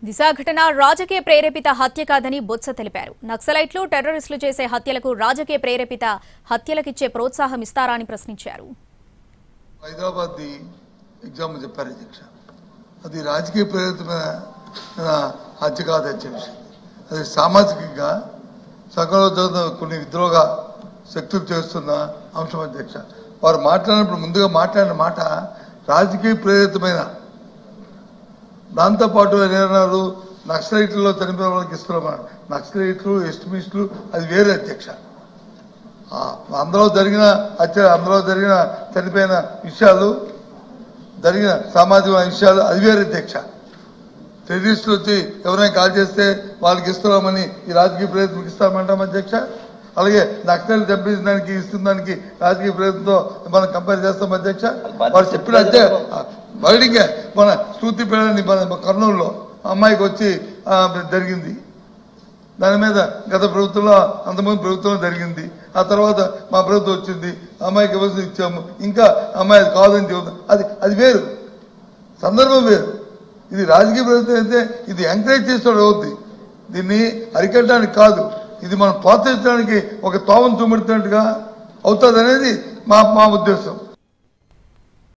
దిశ ఘటన రాజకీయ ప్రేరేపిత హత్య కాదని బొత్స తెలిపారు. నక్సలైట్లు టెర్రరిస్టులు చేసే హత్యలకు రాజకీయ ప్రేరేపిత హత్యలకిచ్చే ప్రోత్సాహం ఇస్తారా అని ప్రశ్నించారు. హైదరాబాద్ ది ఎగ్జాంపుల్ చెప్పారు అధ్యక్ష, అది రాజకీయ ప్రేరితమైన హత్య కాదు అధ్యక్ష. అది సామాజికంగా సకల కొన్ని విద్రోహ శక్తులు చేస్తున్న అంశం అధ్యక్ష. వారు మాట్లాడినప్పుడు ముందుగా మాట్లాడిన మాట రాజకీయ ప్రేరితమైన, దాంతోపాటు ఏమన్నారు, నక్సలైట్లలో చనిపోయిన వాళ్ళకి ఇస్తున్నామన్నారు. నక్సలైట్లు ఎస్టిమిస్టులు అది వేరే అధ్యక్ష. అందులో జరిగిన హత్య, అందులో జరిగిన చనిపోయిన విషయాలు, జరిగిన సామాజిక విషయాలు అది వేరే అధ్యక్ష. టెర్రరిస్టులు వచ్చి ఎవరైనా కాల్ చేస్తే వాళ్ళకి ఇస్తున్నామని ఈ రాజకీయ ప్రయత్నం ఇస్తామంటాం అధ్యక్ష. అలాగే నక్సలైట్లు చంపించిన దానికి ఇస్తున్న దానికి రాజకీయ ప్రయత్నంతో మనం కంపేర్ చేస్తాం అధ్యక్ష. వారు చెప్పిన బయటికే మన శృతి పేడని మన కర్నూలులో అమ్మాయికి వచ్చి జరిగింది. దాని మీద గత ప్రభుత్వంలో, అంతకుముందు ప్రభుత్వంలో జరిగింది. ఆ తర్వాత మా ప్రభుత్వం వచ్చింది, అమ్మాయికి ఇవ్వాల్సి ఇచ్చాము. ఇంకా అమ్మాయి కాదని చెబుతాం. అది వేరు, సందర్భం వేరు. ఇది రాజకీయ ప్రభుత్వం అయితే ఇది ఎంకరేజ్ చేసేవాడు అవుద్ది. దీన్ని అరికట్టడానికి కాదు, ఇది మనం ప్రోత్సహించడానికి ఒక తోవను చూపెడుతున్నట్టుగా అవుతుంది అనేది మా ఉద్దేశం.